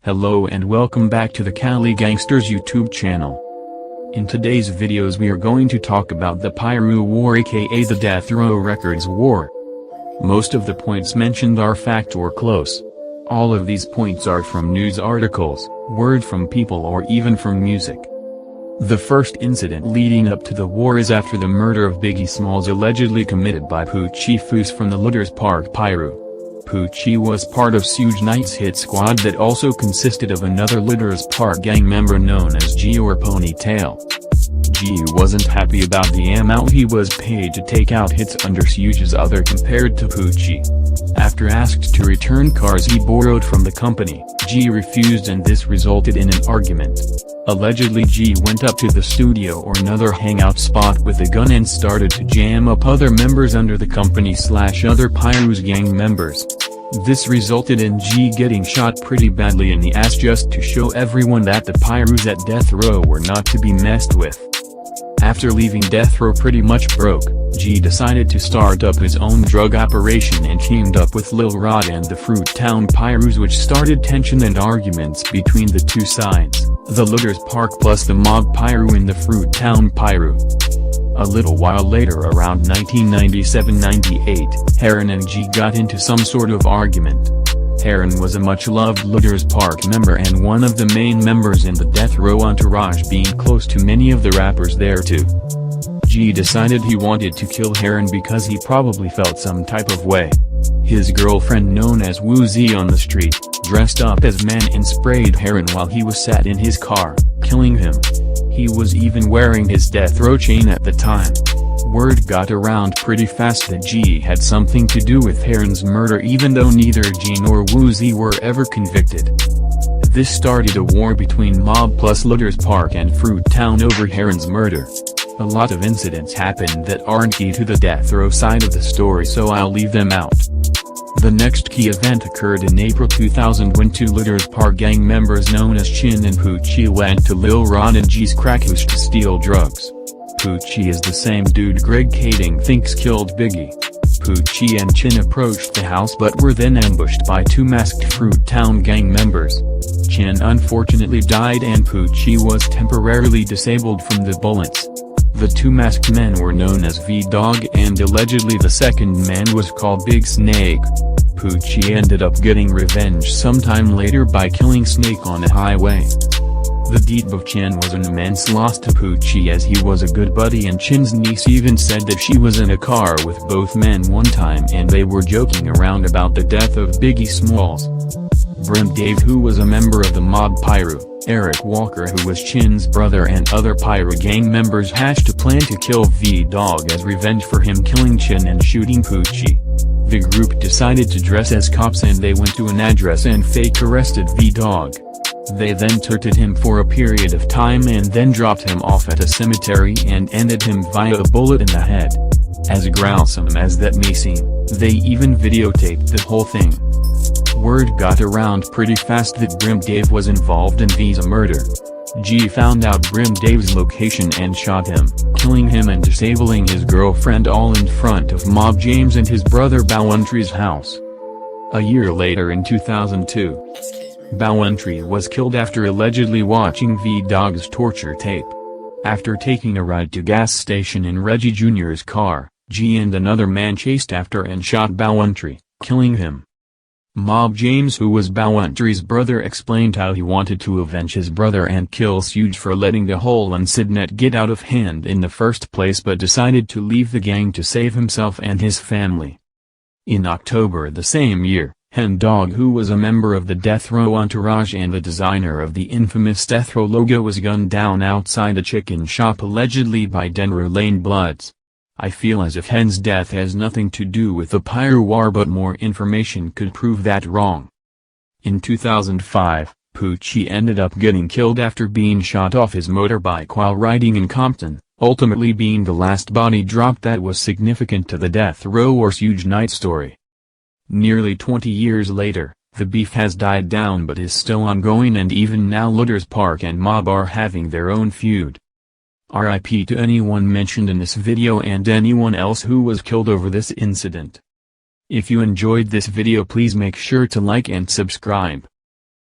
Hello and welcome back to the Cali Gangsters YouTube channel. In today's videos we are going to talk about the Piru War, aka the Death Row Records War. Most of the points mentioned are fact or close. All of these points are from news articles, word from people, or even from music. The first incident leading up to the war is after the murder of Biggie Smalls, allegedly committed by Poochie Foose from the Lueders Park, Piru. Poochie was part of Suge Knight's hit squad that also consisted of another Lueders Park gang member known as G or Ponytail. G wasn't happy about the amount he was paid to take out hits under Suge's other compared to Poochie. After asked to return cars he borrowed from the company, G refused and this resulted in an argument. Allegedly G went up to the studio or another hangout spot with a gun and started to jam up other members under the company/other Piru's gang members. This resulted in G getting shot pretty badly in the ass just to show everyone that the Pirus at Death Row were not to be messed with. After leaving Death Row pretty much broke, G decided to start up his own drug operation and teamed up with Lil Rod and the Fruit Town Pirus, which started tension and arguments between the two sides, the Lueders Park plus the Mob Piru and the Fruit Town Piru. A little while later, around 1997-98, Heron and G got into some sort of argument. Heron was a much-loved Lueders Park member and one of the main members in the Death Row entourage, being close to many of the rappers there too. G decided he wanted to kill Heron because he probably felt some type of way. His girlfriend, known as Woozy on the street, dressed up as man and sprayed Heron while he was sat in his car, killing him. He was even wearing his Death Row chain at the time. Word got around pretty fast that G had something to do with Heron's murder, even though neither G nor Woozy were ever convicted. This started a war between Mob plus Lueders Park and Fruit Town over Heron's murder. A lot of incidents happened that aren't key to the Death Row side of the story, so I'll leave them out. The next key event occurred in April 2000 when two Lueders Park gang members known as Chin and Poochie went to Lil Rod and G's crack house to steal drugs. Poochie is the same dude Greg Kading thinks killed Biggie. Poochie and Chin approached the house but were then ambushed by two masked Fruit Town gang members. Chin unfortunately died and Poochie was temporarily disabled from the bullets. The two masked men were known as V-Dog and allegedly the second man was called Big Snake. Poochie ended up getting revenge sometime later by killing Snake on a highway. The deed of Chin was an immense loss to Poochie as he was a good buddy, and Chin's niece even said that she was in a car with both men one time and they were joking around about the death of Biggie Smalls. Brim Dave, who was a member of the Mob Piru, Eric Walker, who was Chin's brother, and other Piru gang members hatched a plan to kill V-Dog as revenge for him killing Chin and shooting Poochie. The group decided to dress as cops and they went to an address and fake arrested V-Dog. They then tortured him for a period of time and then dropped him off at a cemetery and ended him via a bullet in the head. As gruesome as that may seem, they even videotaped the whole thing. Word got around pretty fast that Brim Dave was involved in V's murder. G found out Brim Dave's location and shot him, killing him and disabling his girlfriend, all in front of Mob James and his brother Bowuntry's house. A year later, in 2002, Bowuntry was killed after allegedly watching V-Dog's torture tape. After taking a ride to gas station in Reggie Jr.'s car, G and another man chased after and shot Bowuntry, killing him. Mob James, who was Bowuntry's brother, explained how he wanted to avenge his brother and kill Suge for letting the whole incident get out of hand in the first place, but decided to leave the gang to save himself and his family. In October the same year, Hen Dog, who was a member of the Death Row entourage and the designer of the infamous Death Row logo, was gunned down outside a chicken shop allegedly by Denver Lane Bloods. I feel as if Hen's death has nothing to do with the Piru War, but more information could prove that wrong. In 2005, Poochie ended up getting killed after being shot off his motorbike while riding in Compton, ultimately being the last body drop that was significant to the Death Row or Suge Knight story. Nearly 20 years later, the beef has died down but is still ongoing, and even now Lueders Park and Mob are having their own feud. RIP to anyone mentioned in this video and anyone else who was killed over this incident. If you enjoyed this video, please make sure to like and subscribe.